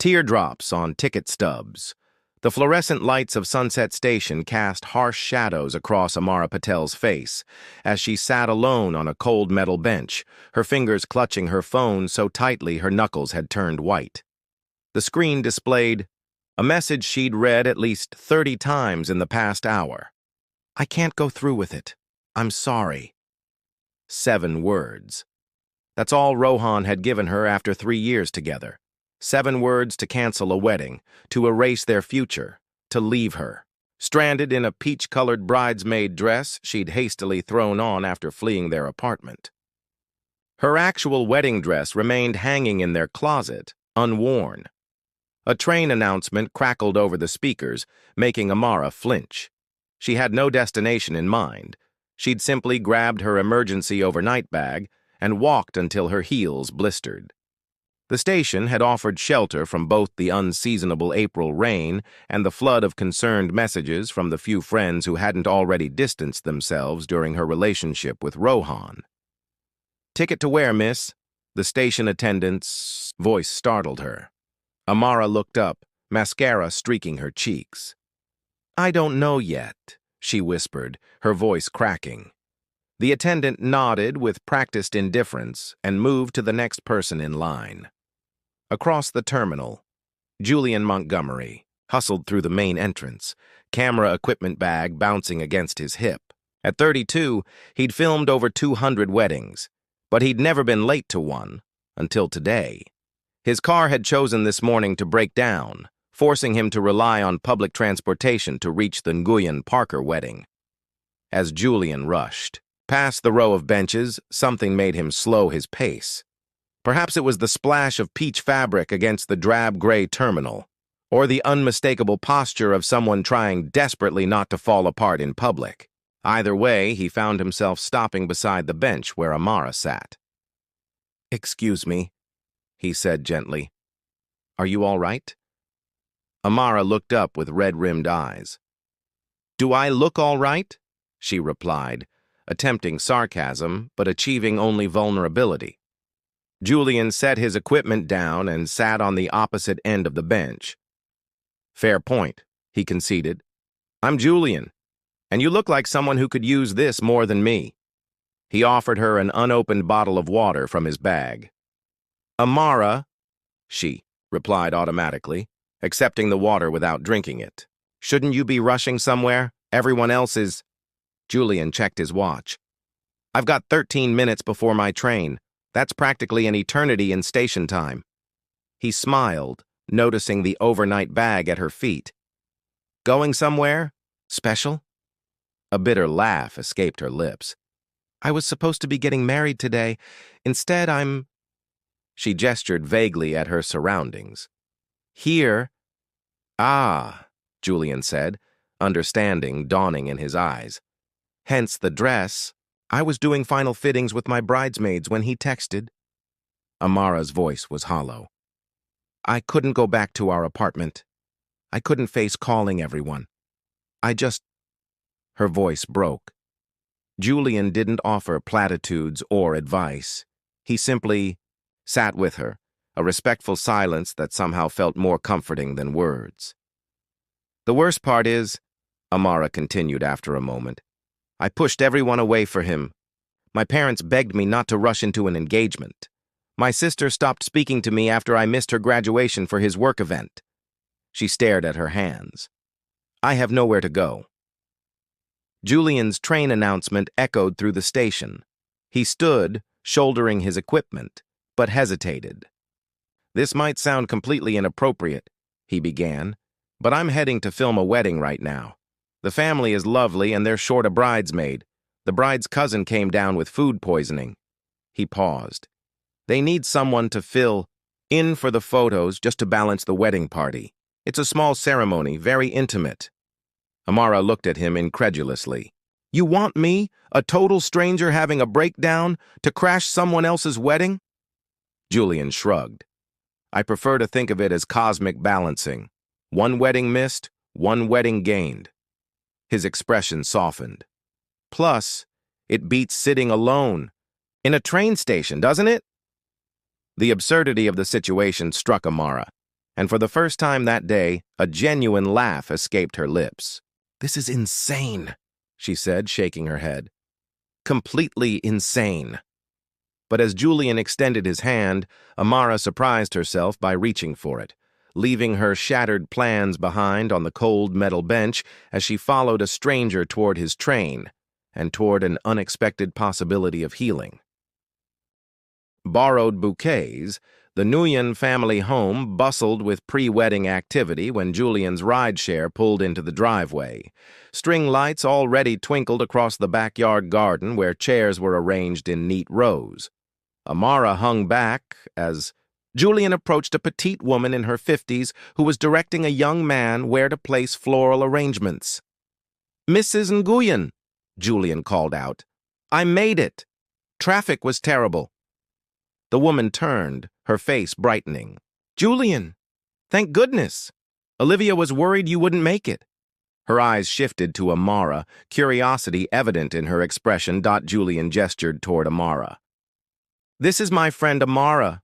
Teardrops on ticket stubs. The fluorescent lights of Sunset Station cast harsh shadows across Amara Patel's face as she sat alone on a cold metal bench, her fingers clutching her phone so tightly her knuckles had turned white. The screen displayed a message she'd read at least 30 times in the past hour. "I can't go through with it. I'm sorry." 7 words. That's all Rohan had given her after 3 years together. 7 words to cancel a wedding, to erase their future, to leave her, stranded in a peach-colored bridesmaid dress she'd hastily thrown on after fleeing their apartment. Her actual wedding dress remained hanging in their closet, unworn. A train announcement crackled over the speakers, making Amara flinch. She had no destination in mind. She'd simply grabbed her emergency overnight bag and walked until her heels blistered. The station had offered shelter from both the unseasonable April rain and the flood of concerned messages from the few friends who hadn't already distanced themselves during her relationship with Rohan. "Ticket to where, miss?" The station attendant's voice startled her. Amara looked up, mascara streaking her cheeks. "I don't know yet," she whispered, her voice cracking. The attendant nodded with practiced indifference and moved to the next person in line. Across the terminal, Julian Montgomery hustled through the main entrance, camera equipment bag bouncing against his hip. At 32, he'd filmed over 200 weddings, but he'd never been late to one until today. His car had chosen this morning to break down, forcing him to rely on public transportation to reach the Nguyen Parker wedding. As Julian rushed past the row of benches, something made him slow his pace. Perhaps it was the splash of peach fabric against the drab gray terminal, or the unmistakable posture of someone trying desperately not to fall apart in public. Either way, he found himself stopping beside the bench where Amara sat. "Excuse me," he said gently. "Are you all right?" Amara looked up with red-rimmed eyes. "Do I look all right?" she replied, attempting sarcasm but achieving only vulnerability. Julian set his equipment down and sat on the opposite end of the bench. "Fair point," he conceded. "I'm Julian, and you look like someone who could use this more than me." He offered her an unopened bottle of water from his bag. "Amara," she replied automatically, accepting the water without drinking it. "Shouldn't you be rushing somewhere? Everyone else is—" Julian checked his watch. "I've got 13 minutes before my train. That's practically an eternity in station time." He smiled, noticing the overnight bag at her feet. "Going somewhere? Special?" A bitter laugh escaped her lips. "I was supposed to be getting married today. Instead, I'm—" She gestured vaguely at her surroundings. "Here." "Ah," Julian said, understanding dawning in his eyes. "Hence the dress. I was doing final fittings with my bridesmaids when he texted." Amara's voice was hollow. "I couldn't go back to our apartment. I couldn't face calling everyone. I just—" Her voice broke. Julian didn't offer platitudes or advice. He simply sat with her, a respectful silence that somehow felt more comforting than words. "The worst part is," Amara continued after a moment, "I pushed everyone away for him. My parents begged me not to rush into an engagement. My sister stopped speaking to me after I missed her graduation for his work event." She stared at her hands. "I have nowhere to go." Julian's train announcement echoed through the station. He stood, shouldering his equipment, but hesitated. "This might sound completely inappropriate," he began, "but I'm heading to film a wedding right now. The family is lovely and they're short a bridesmaid. The bride's cousin came down with food poisoning." He paused. "They need someone to fill in for the photos just to balance the wedding party. It's a small ceremony, very intimate." Amara looked at him incredulously. "You want me, a total stranger having a breakdown, to crash someone else's wedding?" Julian shrugged. "I prefer to think of it as cosmic balancing. One wedding missed, one wedding gained." His expression softened. "Plus, it beats sitting alone in a train station, doesn't it?" The absurdity of the situation struck Amara. And for the first time that day, a genuine laugh escaped her lips. "This is insane," she said, shaking her head. "Completely insane." But as Julian extended his hand, Amara surprised herself by reaching for it, leaving her shattered plans behind on the cold metal bench as she followed a stranger toward his train and toward an unexpected possibility of healing. Borrowed bouquets, the Nguyen family home bustled with pre-wedding activity when Julian's rideshare pulled into the driveway. String lights already twinkled across the backyard garden where chairs were arranged in neat rows. Amara hung back as Julian approached a petite woman in her 50s who was directing a young man where to place floral arrangements. "Mrs. Nguyen," Julian called out. "I made it. Traffic was terrible." The woman turned, her face brightening. "Julian, thank goodness. Olivia was worried you wouldn't make it." Her eyes shifted to Amara, curiosity evident in her expression. Julian gestured toward Amara. "This is my friend Amara.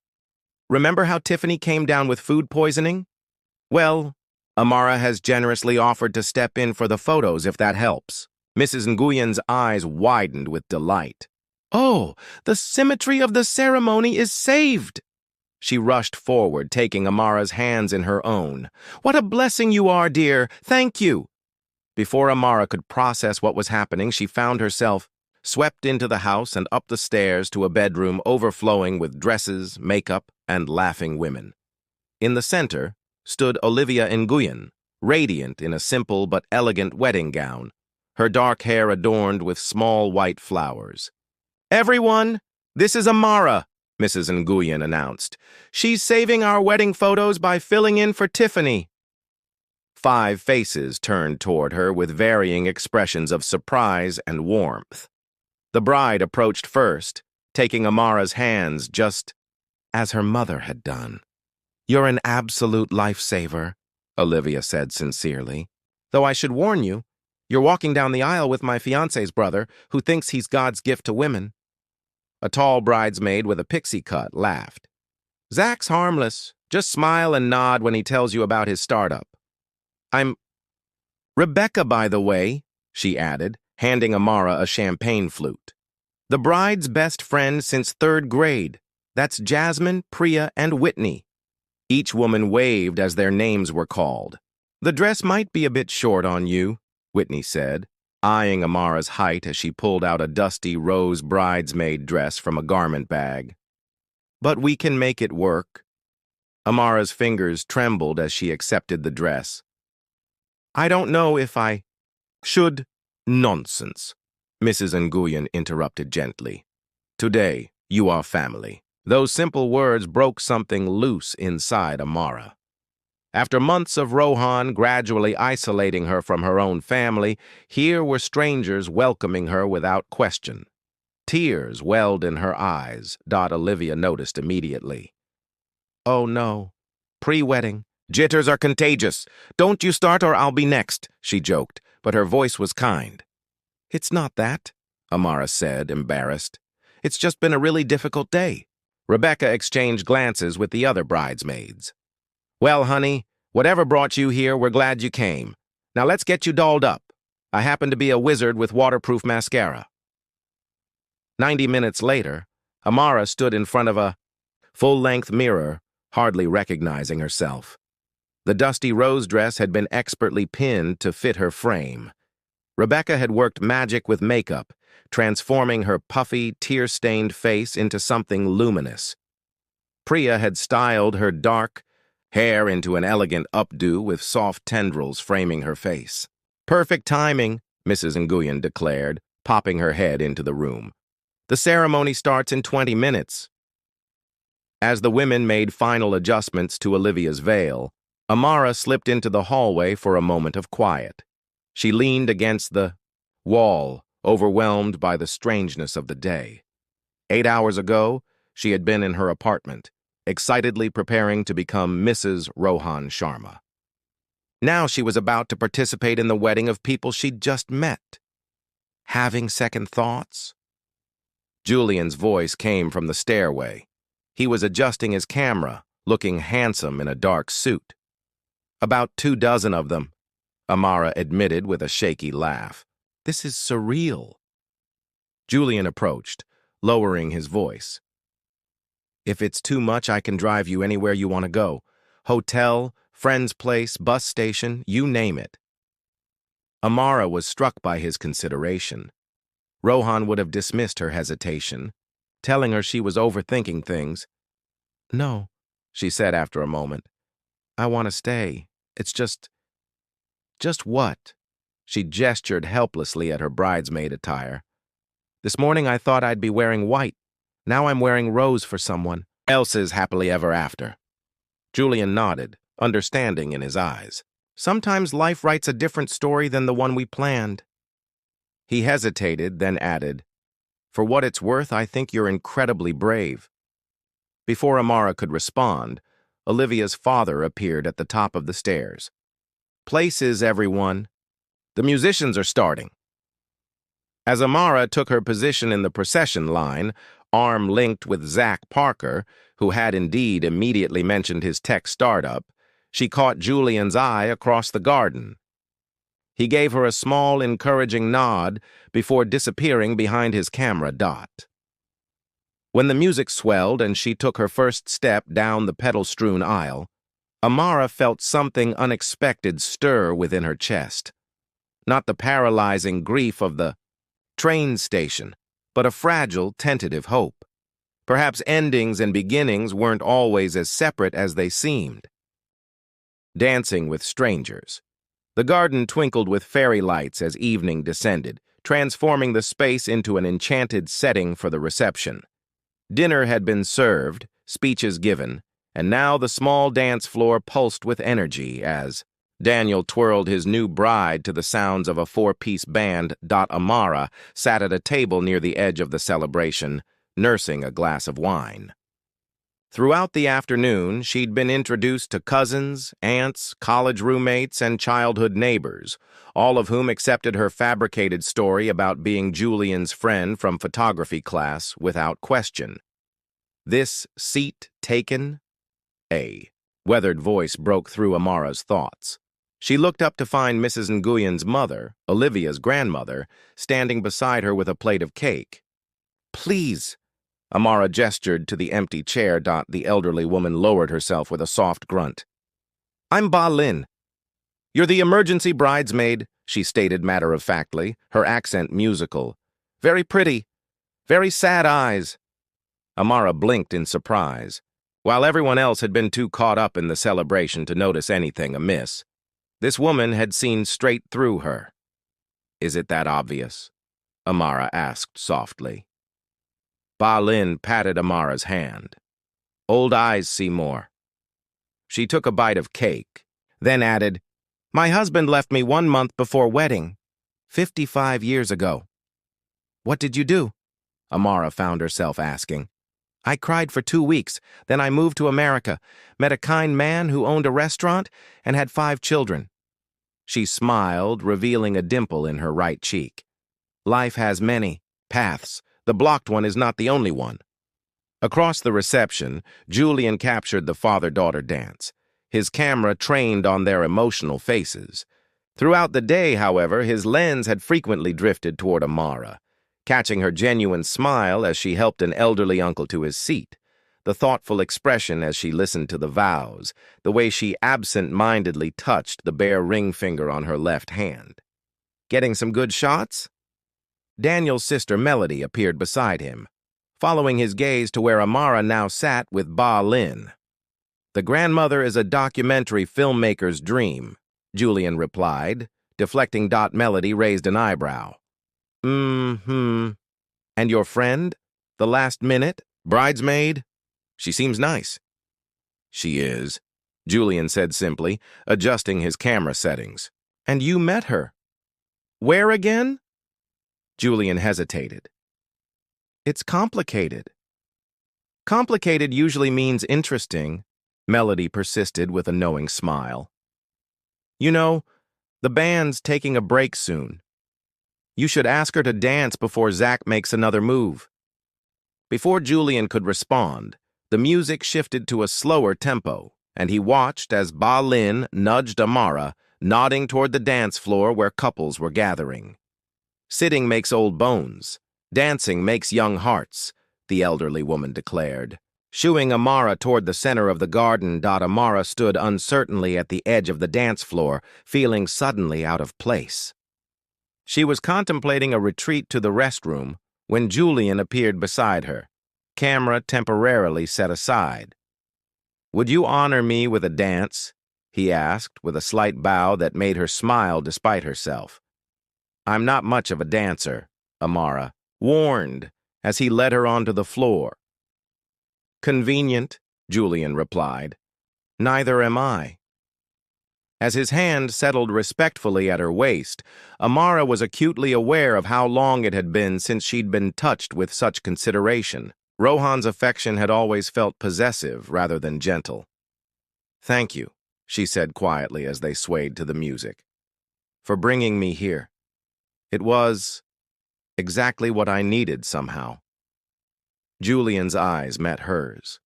Remember how Tiffany came down with food poisoning? Well, Amara has generously offered to step in for the photos if that helps." Mrs. Nguyen's eyes widened with delight. "Oh, the symmetry of the ceremony is saved!" She rushed forward, taking Amara's hands in her own. "What a blessing you are, dear! Thank you!" Before Amara could process what was happening, she found herself swept into the house and up the stairs to a bedroom overflowing with dresses, makeup, and laughing women. In the center stood Olivia Nguyen, radiant in a simple but elegant wedding gown, her dark hair adorned with small white flowers. "Everyone, this is Amara," Mrs. Nguyen announced. "She's saving our wedding photos by filling in for Tiffany." 5 faces turned toward her with varying expressions of surprise and warmth. The bride approached first, taking Amara's hands just as her mother had done. "You're an absolute lifesaver," Olivia said sincerely. "Though I should warn you, you're walking down the aisle with my fiancé's brother, who thinks he's God's gift to women." A tall bridesmaid with a pixie cut laughed. "Zach's harmless. Just smile and nod when he tells you about his startup." "I'm Rebecca, by the way," she added, handing Amara a champagne flute. "The bride's best friend since 3rd grade. That's Jasmine, Priya, and Whitney." Each woman waved as their names were called. "The dress might be a bit short on you," Whitney said, eyeing Amara's height as she pulled out a dusty rose bridesmaid dress from a garment bag. "But we can make it work." Amara's fingers trembled as she accepted the dress. "I don't know if I should." "Nonsense," Mrs. Nguyen interrupted gently. "Today, you are family." Those simple words broke something loose inside Amara. After months of Rohan gradually isolating her from her own family, here were strangers welcoming her without question. Tears welled in her eyes, Olivia noticed immediately. "Oh no, pre-wedding. Jitters are contagious. Don't you start or I'll be next," she joked, but her voice was kind. "It's not that," Amara said, embarrassed. "It's just been a really difficult day." Rebecca exchanged glances with the other bridesmaids. "Well, honey, whatever brought you here, we're glad you came. Now let's get you dolled up. I happen to be a wizard with waterproof mascara." 90 minutes later, Amara stood in front of a full-length mirror, hardly recognizing herself. The dusty rose dress had been expertly pinned to fit her frame. Rebecca had worked magic with makeup, transforming her puffy, tear-stained face into something luminous. Priya had styled her dark hair into an elegant updo with soft tendrils framing her face. "Perfect timing," Mrs. Nguyen declared, popping her head into the room. "The ceremony starts in 20 minutes. As the women made final adjustments to Olivia's veil, Amara slipped into the hallway for a moment of quiet. She leaned against the wall, overwhelmed by the strangeness of the day. 8 hours ago, she had been in her apartment, excitedly preparing to become Mrs. Rohan Sharma. Now she was about to participate in the wedding of people she'd just met. Having second thoughts? Julian's voice came from the stairway. He was adjusting his camera, looking handsome in a dark suit. "About 2 dozen of them," Amara admitted with a shaky laugh. "This is surreal." Julian approached, lowering his voice. "If it's too much, I can drive you anywhere you want to go. Hotel, friend's place, bus station, you name it." Amara was struck by his consideration. Rohan would have dismissed her hesitation, telling her she was overthinking things. "No," she said after a moment. "I want to stay. It's just what?" She gestured helplessly at her bridesmaid attire. "This morning I thought I'd be wearing white. Now I'm wearing rose for someone else's happily ever after." Julian nodded, understanding in his eyes. "Sometimes life writes a different story than the one we planned." He hesitated, then added, "For what it's worth, I think you're incredibly brave." Before Amara could respond, Olivia's father appeared at the top of the stairs. "Places, everyone. The musicians are starting." As Amara took her position in the procession line, arm linked with Zach Parker, who had indeed immediately mentioned his tech startup, she caught Julian's eye across the garden. He gave her a small, encouraging nod before disappearing behind his camera dot. When the music swelled and she took her first step down the petal-strewn aisle, Amara felt something unexpected stir within her chest. Not the paralyzing grief of the train station, but a fragile, tentative hope. Perhaps endings and beginnings weren't always as separate as they seemed. Dancing with strangers. The garden twinkled with fairy lights as evening descended, transforming the space into an enchanted setting for the reception. Dinner had been served, speeches given, and now the small dance floor pulsed with energy as Daniel twirled his new bride to the sounds of a four-piece band. Amara sat at a table near the edge of the celebration, nursing a glass of wine. Throughout the afternoon, she'd been introduced to cousins, aunts, college roommates, and childhood neighbors, all of whom accepted her fabricated story about being Julian's friend from photography class without question. "This seat taken?" A weathered voice broke through Amara's thoughts. She looked up to find Mrs. Nguyen's mother, Olivia's grandmother, standing beside her with a plate of cake. "Please." Amara gestured to the empty chair. The elderly woman lowered herself with a soft grunt. "I'm Ba Lin. You're the emergency bridesmaid," she stated matter-of-factly, her accent musical. "Very pretty. Very sad eyes." Amara blinked in surprise. While everyone else had been too caught up in the celebration to notice anything amiss, this woman had seen straight through her. "Is it that obvious?" Amara asked softly. Ba Lin patted Amara's hand. "Old eyes see more." She took a bite of cake, then added, "My husband left me 1 month before wedding, 55 years ago." "What did you do?" Amara found herself asking. "I cried for 2 weeks, then I moved to America, met a kind man who owned a restaurant, and had 5 children. She smiled, revealing a dimple in her right cheek. "Life has many paths. The blocked one is not the only one." Across the reception, Julian captured the father-daughter dance, his camera trained on their emotional faces. Throughout the day, however, his lens had frequently drifted toward Amara, catching her genuine smile as she helped an elderly uncle to his seat, the thoughtful expression as she listened to the vows, the way she absent-mindedly touched the bare ring finger on her left hand. "Getting some good shots?" Daniel's sister Melody appeared beside him, following his gaze to where Amara now sat with Ba Lin. "The grandmother is a documentary filmmaker's dream," Julian replied, deflecting. Melody raised an eyebrow. "Mm-hmm. And your friend? The last-minute bridesmaid? She seems nice." "She is," Julian said simply, adjusting his camera settings. "And you met her. Where again?" Julian hesitated. "It's complicated." "Complicated usually means interesting," Melody persisted with a knowing smile. "You know, the band's taking a break soon. You should ask her to dance before Zach makes another move." Before Julian could respond, The music shifted to a slower tempo, and he watched as Ba Lin nudged Amara, nodding toward the dance floor where couples were gathering. "Sitting makes old bones. Dancing makes young hearts," the elderly woman declared. Shooing Amara toward the center of the garden, Amara stood uncertainly at the edge of the dance floor, feeling suddenly out of place. She was contemplating a retreat to the restroom when Julian appeared beside her, camera temporarily set aside. "Would you honor me with a dance?" he asked, with a slight bow that made her smile despite herself. "I'm not much of a dancer," Amara warned as he led her onto the floor. "Convenient," Julian replied. "Neither am I." As his hand settled respectfully at her waist, Amara was acutely aware of how long it had been since she'd been touched with such consideration. Rohan's affection had always felt possessive rather than gentle. "Thank you," she said quietly as they swayed to the music, "for bringing me here. It was exactly what I needed somehow." Julian's eyes met hers.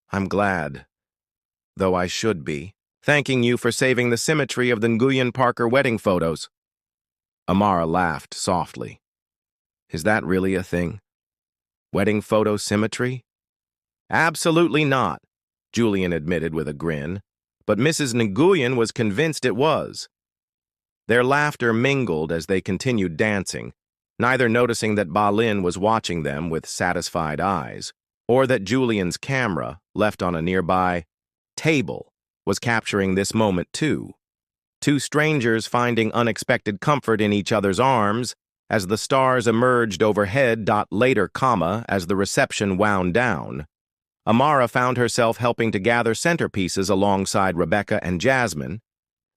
"I'm glad, though I should be, thanking you for saving the symmetry of the Nguyen Parker wedding photos." Amara laughed softly. "Is that really a thing? Wedding photo symmetry?" "Absolutely not," Julian admitted with a grin, but Mrs. Nguyen was convinced it was. Their laughter mingled as they continued dancing, neither noticing that Ba Lin was watching them with satisfied eyes, or that Julian's camera, left on a nearby table, was capturing this moment too. Two strangers finding unexpected comfort in each other's arms as the stars emerged overhead. Later, as the reception wound down, Amara found herself helping to gather centerpieces alongside Rebecca and Jasmine,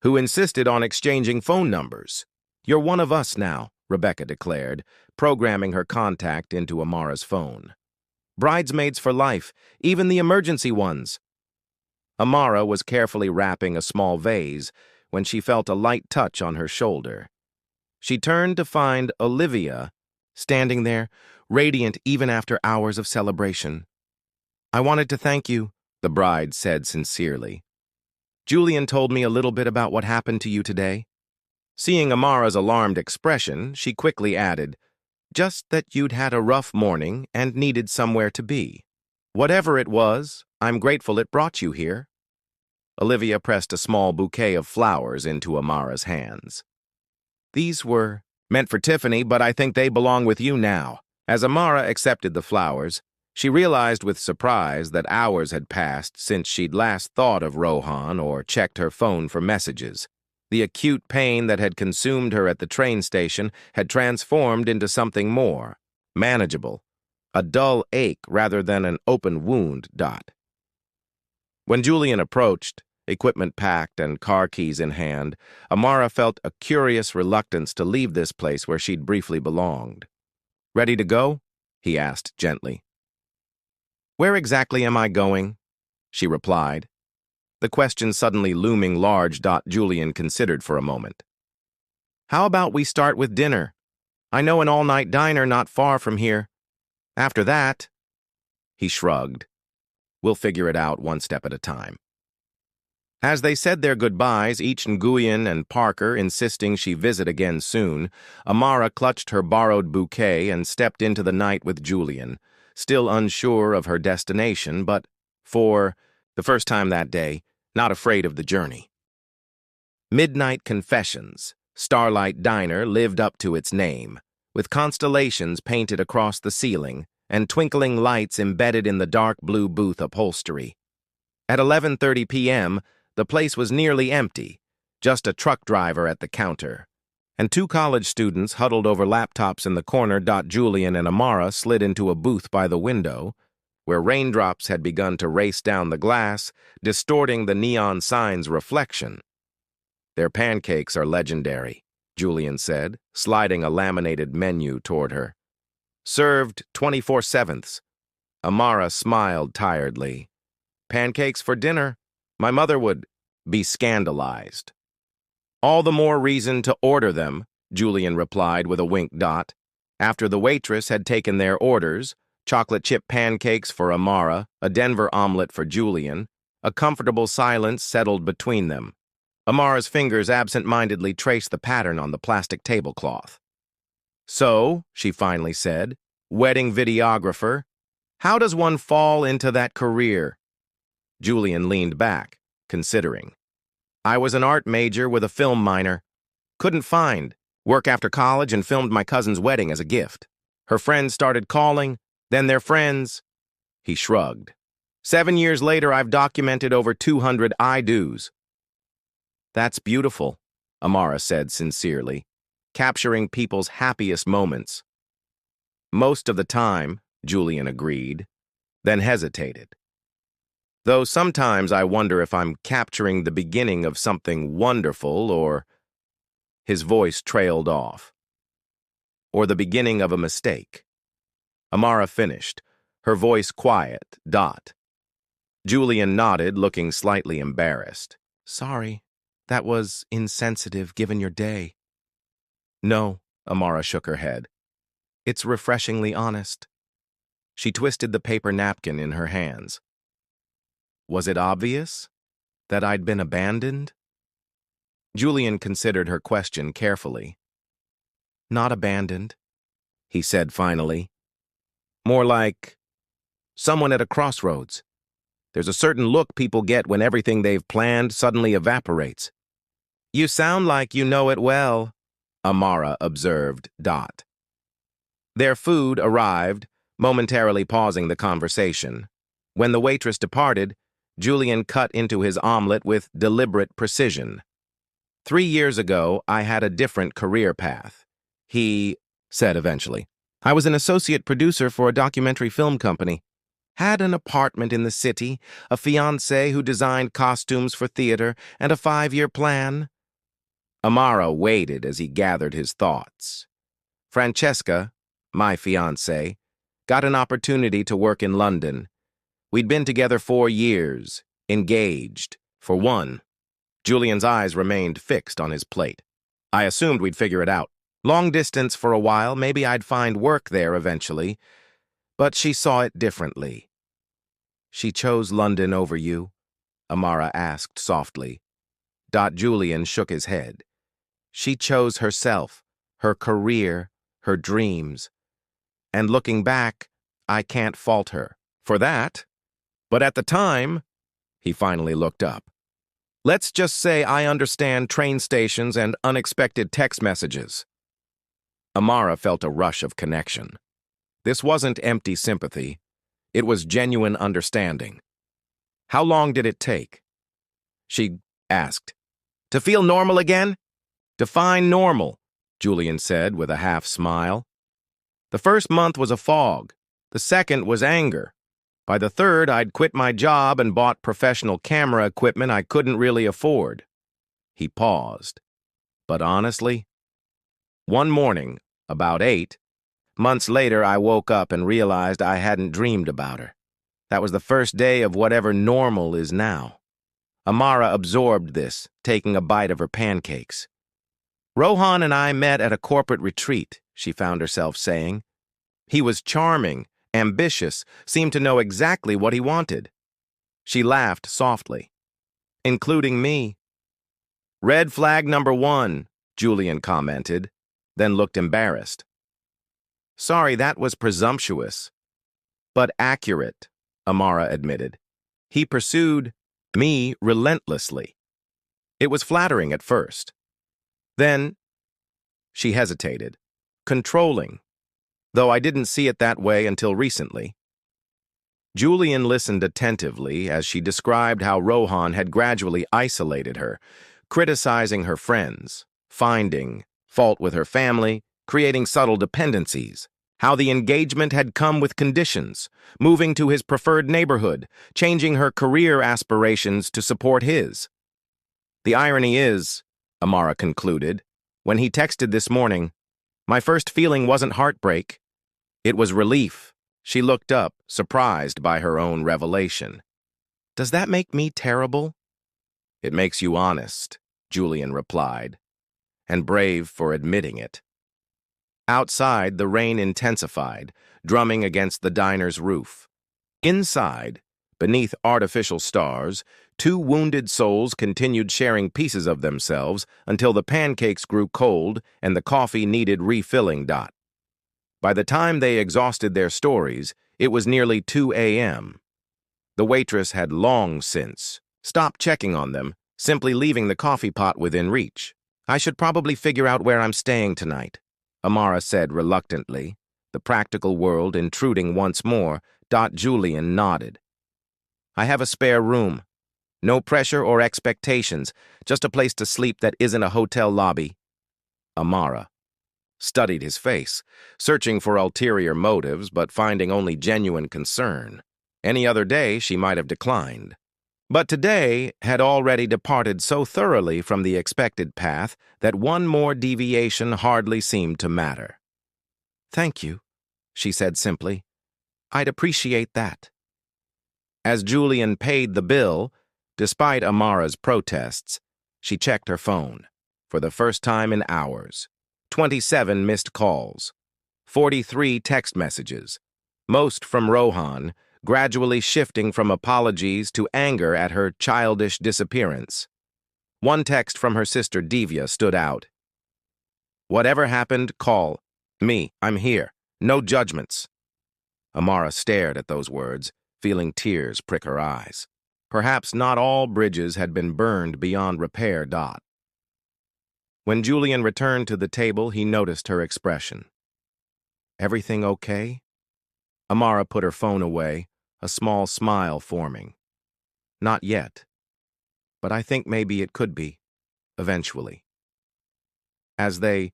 who insisted on exchanging phone numbers. "You're one of us now," Rebecca declared, programming her contact into Amara's phone. "Bridesmaids for life, even the emergency ones." Amara was carefully wrapping a small vase when she felt a light touch on her shoulder. She turned to find Olivia standing there, radiant even after hours of celebration. "I wanted to thank you," the bride said sincerely. "Julian told me a little bit about what happened to you today." Seeing Amara's alarmed expression, she quickly added, "Just that you'd had a rough morning and needed somewhere to be. Whatever it was, I'm grateful it brought you here." Olivia pressed a small bouquet of flowers into Amara's hands. "These were meant for Tiffany, but I think they belong with you now." As Amara accepted the flowers, she realized with surprise that hours had passed since she'd last thought of Rohan or checked her phone for messages. The acute pain that had consumed her at the train station had transformed into something more manageable, a dull ache rather than an open wound. When Julian approached, equipment packed and car keys in hand, Amara felt a curious reluctance to leave this place where she'd briefly belonged. "Ready to go?" he asked gently. "Where exactly am I going?" she replied, the question suddenly looming large. Julian considered for a moment. "How about we start with dinner? I know an all-night diner not far from here. After that," he shrugged, "we'll figure it out one step at a time." As they said their goodbyes, each Nguyen and Parker insisting she visit again soon, Amara clutched her borrowed bouquet and stepped into the night with Julian, still unsure of her destination, but, for the first time that day, not afraid of the journey. Midnight Confessions, Starlight Diner lived up to its name, with constellations painted across the ceiling and twinkling lights embedded in the dark blue booth upholstery. At 11:30 p.m., the place was nearly empty, just a truck driver at the counter, and two college students huddled over laptops in the corner. Julian and Amara slid into a booth by the window, where raindrops had begun to race down the glass, distorting the neon sign's reflection. "Their pancakes are legendary," Julian said, sliding a laminated menu toward her. "Served 24/7." Amara smiled tiredly. "Pancakes for dinner? My mother would be scandalized." "All the more reason to order them," Julian replied with a wink. After the waitress had taken their orders, chocolate chip pancakes for Amara, a Denver omelet for Julian. A comfortable silence settled between them. Amara's fingers absent-mindedly traced the pattern on the plastic tablecloth. "So," she finally said, "wedding videographer, how does one fall into that career?" Julian leaned back, considering. "I was an art major with a film minor. Couldn't find work after college and filmed my cousin's wedding as a gift. Her friends started calling, then their friends." He shrugged. 7 years later, I've documented over 200 I-dos." "That's beautiful," Amara said sincerely, "capturing people's happiest moments." "Most of the time," Julian agreed, then hesitated. "Though sometimes I wonder if I'm capturing the beginning of something wonderful or—" His voice trailed off. "Or the beginning of a mistake." Amara finished, her voice quiet. Julian nodded, looking slightly embarrassed. "Sorry, that was insensitive given your day." "No," Amara shook her head. "It's refreshingly honest." She twisted the paper napkin in her hands. "Was it obvious that I'd been abandoned?" Julian considered her question carefully. "Not abandoned," he said finally. "More like someone at a crossroads. There's a certain look people get when everything they've planned suddenly evaporates." "You sound like you know it well," Amara observed. Their food arrived, momentarily pausing the conversation. When the waitress departed, Julian cut into his omelet with deliberate precision. "3 years ago, I had a different career path," he said eventually. "I was an associate producer for a documentary film company. Had an apartment in the city, a fiancé who designed costumes for theater, and a 5-year plan." Amara waited as he gathered his thoughts. "Francesca, my fiancé, got an opportunity to work in London. We'd been together 4 years, engaged, for one." Julian's eyes remained fixed on his plate. "I assumed we'd figure it out. Long distance for a while, maybe I'd find work there eventually." But she saw it differently. "She chose London over you?" Amara asked softly. Julian shook his head. "She chose herself, her career, her dreams. And looking back, I can't fault her for that. But at the time," he finally looked up, "let's just say I understand train stations and unexpected text messages." Amara felt a rush of connection. This wasn't empty sympathy. It was genuine understanding. "How long did it take?" she asked. "To feel normal again?" "Define normal," Julian said with a half-smile. "The first month was a fog. The second was anger. By the third, I'd quit my job and bought professional camera equipment I couldn't really afford." He paused. "But honestly, one morning, about 8 months later, I woke up and realized I hadn't dreamed about her. That was the first day of whatever normal is now." Amara absorbed this, taking a bite of her pancakes. "Rohan and I met at a corporate retreat," she found herself saying. "He was charming, ambitious, seemed to know exactly what he wanted." She laughed softly. "Including me." "Red flag number 1, Julian commented, then looked embarrassed. "Sorry, that was presumptuous." "But accurate," Amara admitted. "He pursued me relentlessly. It was flattering at first. Then," she hesitated, "controlling, though I didn't see it that way until recently." Julian listened attentively as she described how Rohan had gradually isolated her, criticizing her friends, finding fault with her family, creating subtle dependencies, how the engagement had come with conditions, moving to his preferred neighborhood, changing her career aspirations to support his. "The irony is," Amara concluded, "when he texted this morning, my first feeling wasn't heartbreak. It was relief." She looked up, surprised by her own revelation. "Does that make me terrible?" "It makes you honest," Julian replied, "and brave for admitting it." Outside, the rain intensified, drumming against the diner's roof. Inside, beneath artificial stars, two wounded souls continued sharing pieces of themselves until the pancakes grew cold and the coffee needed refilling. By the time they exhausted their stories, it was nearly 2 a.m. The waitress had long since stopped checking on them, simply leaving the coffee pot within reach. "I should probably figure out where I'm staying tonight," Amara said reluctantly, the practical world intruding once more. Julian nodded. "I have a spare room. No pressure or expectations, just a place to sleep that isn't a hotel lobby." Amara studied his face, searching for ulterior motives but finding only genuine concern. Any other day she might have declined. But today had already departed so thoroughly from the expected path that one more deviation hardly seemed to matter. "Thank you," she said simply. "I'd appreciate that." As Julian paid the bill, despite Amara's protests, she checked her phone. For the first time in hours, 27 missed calls, 43 text messages, most from Rohan, gradually shifting from apologies to anger at her childish disappearance. One text from her sister Divya stood out. "Whatever happened, call me. I'm here. No judgments." Amara stared at those words, feeling tears prick her eyes. Perhaps not all bridges had been burned beyond repair. When Julian returned to the table, he noticed her expression. "Everything okay?" Amara put her phone away, a small smile forming. "Not yet. But I think maybe it could be, eventually." As they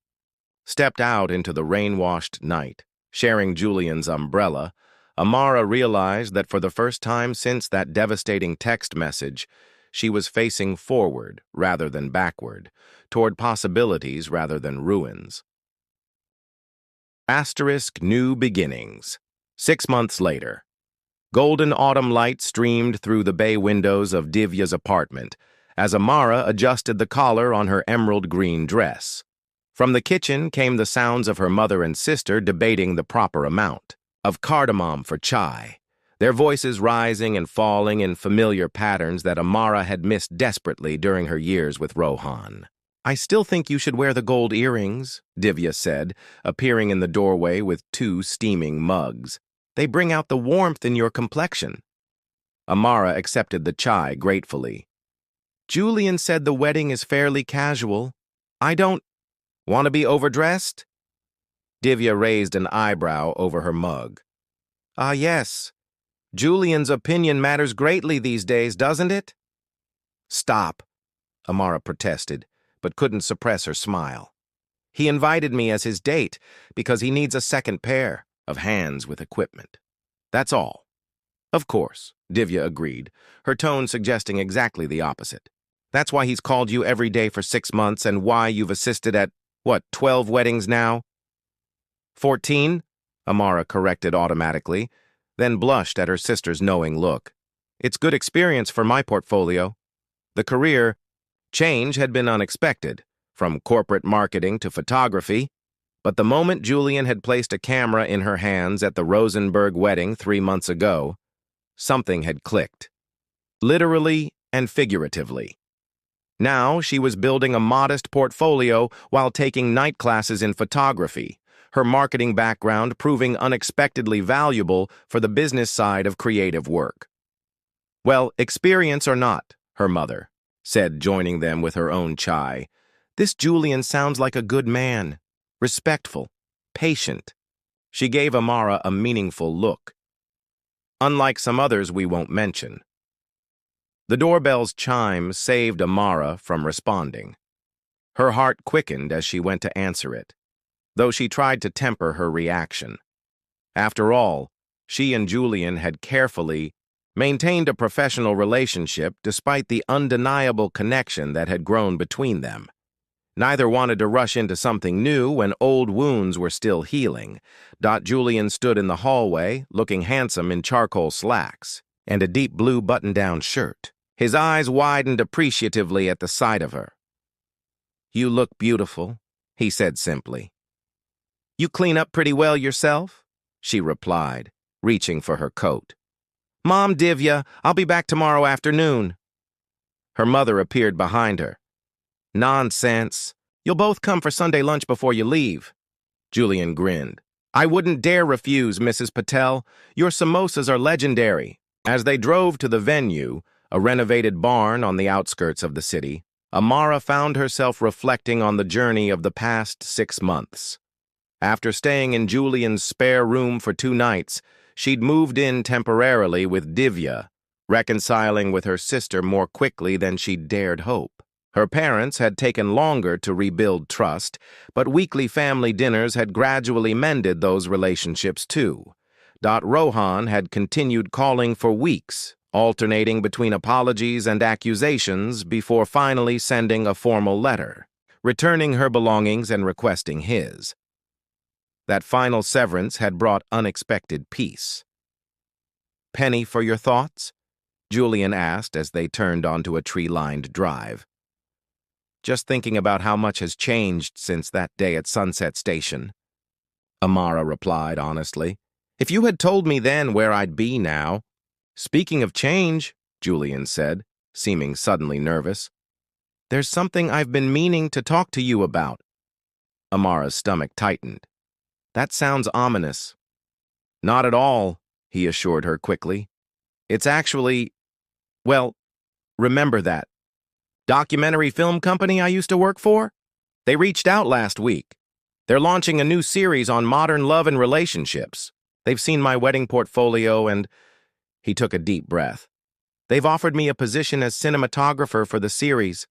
stepped out into the rain-washed night, sharing Julian's umbrella, Amara realized that for the first time since that devastating text message, she was facing forward rather than backward, toward possibilities rather than ruins. New beginnings. 6 months later. Golden autumn light streamed through the bay windows of Divya's apartment as Amara adjusted the collar on her emerald green dress. From the kitchen came the sounds of her mother and sister debating the proper amount of cardamom for chai, their voices rising and falling in familiar patterns that Amara had missed desperately during her years with Rohan. "I still think you should wear the gold earrings," Divya said, appearing in the doorway with 2 steaming mugs. "They bring out the warmth in your complexion." Amara accepted the chai gratefully. "Julian said the wedding is fairly casual. I don't want to be overdressed?" Divya raised an eyebrow over her mug. "Ah, yes. Julian's opinion matters greatly these days, doesn't it?" "Stop," Amara protested, but couldn't suppress her smile. "He invited me as his date because he needs a second pair of hands with equipment. That's all." "Of course," Divya agreed, her tone suggesting exactly the opposite. "That's why he's called you every day for 6 months and why you've assisted at, 12 weddings now?" 14, Amara corrected automatically, then blushed at her sister's knowing look. "It's good experience for my portfolio." The career change had been unexpected, from corporate marketing to photography, but the moment Julian had placed a camera in her hands at the Rosenberg wedding 3 months ago, something had clicked. Literally and figuratively. Now she was building a modest portfolio while taking night classes in photography, her marketing background proving unexpectedly valuable for the business side of creative work. "Well, experience or not," her mother said, joining them with her own chai, "this Julian sounds like a good man, respectful, patient." She gave Amara a meaningful look. Unlike some others we won't mention. The doorbell's chime saved Amara from responding. Her heart quickened as she went to answer it, though she tried to temper her reaction. After all, she and Julian had carefully maintained a professional relationship despite the undeniable connection that had grown between them. Neither wanted to rush into something new when old wounds were still healing. Julian stood in the hallway, looking handsome in charcoal slacks and a deep blue button-down shirt. His eyes widened appreciatively at the sight of her. "You look beautiful," he said simply. You clean up pretty well yourself? She replied, reaching for her coat. Mom, Divya, I'll be back tomorrow afternoon. Her mother appeared behind her. Nonsense. You'll both come for Sunday lunch before you leave. Julian grinned. I wouldn't dare refuse, Mrs. Patel. Your samosas are legendary. As they drove to the venue, a renovated barn on the outskirts of the city, Amara found herself reflecting on the journey of the past 6 months. After staying in Julian's spare room for 2 nights, she'd moved in temporarily with Divya, reconciling with her sister more quickly than she'd dared hope. Her parents had taken longer to rebuild trust, but weekly family dinners had gradually mended those relationships too. Rohan had continued calling for weeks, alternating between apologies and accusations before finally sending a formal letter, returning her belongings and requesting his. That final severance had brought unexpected peace. Penny for your thoughts? Julian asked as they turned onto a tree-lined drive. Just thinking about how much has changed since that day at Sunset Station. Amara replied honestly. If you had told me then where I'd be now. Speaking of change, Julian said, seeming suddenly nervous. There's something I've been meaning to talk to you about. Amara's stomach tightened. That sounds ominous. Not at all, he assured her quickly. It's actually, well, remember that documentary film company I used to work for? They reached out last week. They're launching a new series on modern love and relationships. They've seen my wedding portfolio and... He took a deep breath. They've offered me a position as cinematographer for the series.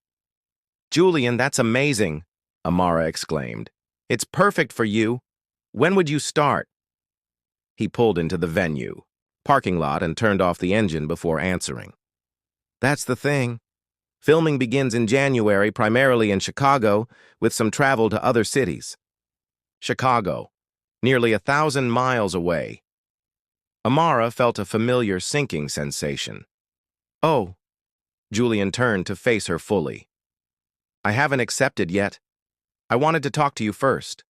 Julian, that's amazing, Amara exclaimed. It's perfect for you. When would you start? He pulled into the venue, parking lot, and turned off the engine before answering. That's the thing. Filming begins in January, primarily in Chicago, with some travel to other cities. Chicago, nearly 1,000 miles away. Amara felt a familiar sinking sensation. Oh, Julian turned to face her fully. I haven't accepted yet. I wanted to talk to you first.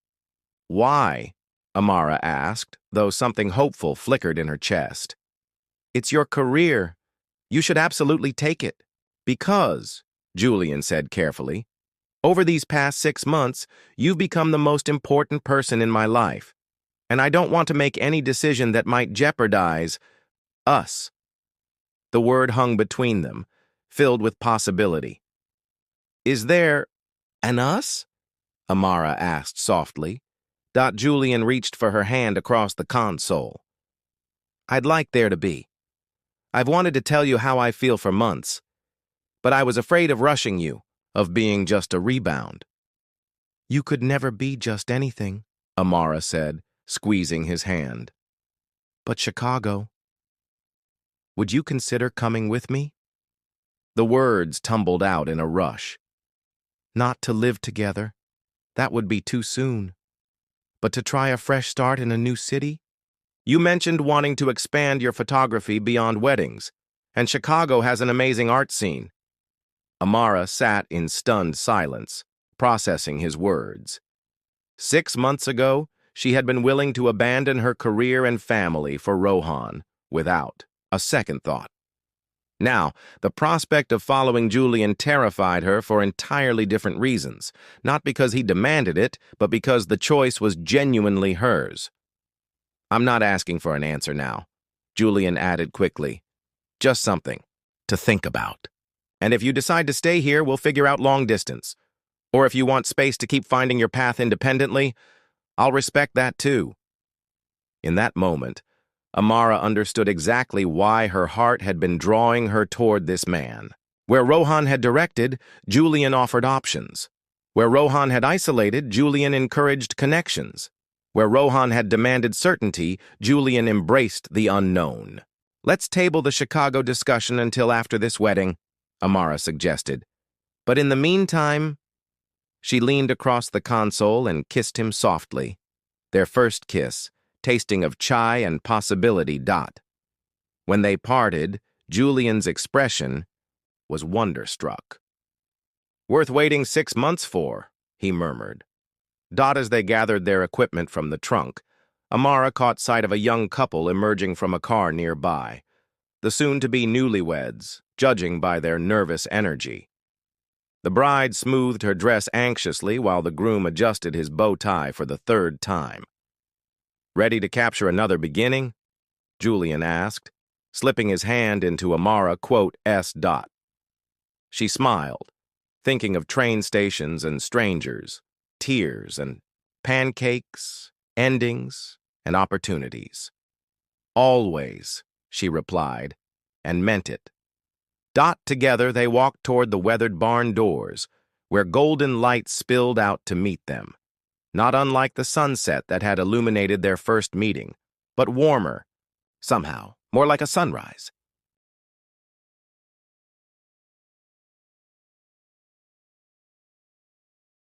Why? Amara asked, though something hopeful flickered in her chest. It's your career. You should absolutely take it. Because, Julian said carefully, over these past 6 months, you've become the most important person in my life, and I don't want to make any decision that might jeopardize us. The word hung between them, filled with possibility. Is there an us? Amara asked softly. Julian reached for her hand across the console. I'd like there to be. I've wanted to tell you how I feel for months. But I was afraid of rushing you, of being just a rebound. You could never be just anything, Amara said, squeezing his hand. But Chicago. Would you consider coming with me? The words tumbled out in a rush. Not to live together. That would be too soon. But to try a fresh start in a new city? You mentioned wanting to expand your photography beyond weddings, and Chicago has an amazing art scene. Amara sat in stunned silence, processing his words. 6 months ago, she had been willing to abandon her career and family for Rohan, without a second thought. Now, the prospect of following Julian terrified her for entirely different reasons, not because he demanded it, but because the choice was genuinely hers. I'm not asking for an answer now, Julian added quickly. Just something to think about. And if you decide to stay here, we'll figure out long distance. Or if you want space to keep finding your path independently, I'll respect that too. In that moment, Amara understood exactly why her heart had been drawing her toward this man. Where Rohan had directed, Julian offered options. Where Rohan had isolated, Julian encouraged connections. Where Rohan had demanded certainty, Julian embraced the unknown. Let's table the Chicago discussion until after this wedding, Amara suggested. But in the meantime, she leaned across the console and kissed him softly. Their first kiss, tasting of chai and possibility. When they parted, Julian's expression was wonderstruck. Worth waiting 6 months for, he murmured. As they gathered their equipment from the trunk, Amara caught sight of a young couple emerging from a car nearby, the soon-to-be newlyweds, judging by their nervous energy. The bride smoothed her dress anxiously while the groom adjusted his bow tie for the third time. "Ready to capture another beginning?" Julian asked, slipping his hand into Amara, S. She smiled, thinking of train stations and strangers, tears and pancakes, endings and opportunities. "Always," she replied, and meant it. Together they walked toward the weathered barn doors, where golden light spilled out to meet them, not unlike the sunset that had illuminated their first meeting, but warmer, somehow, more like a sunrise.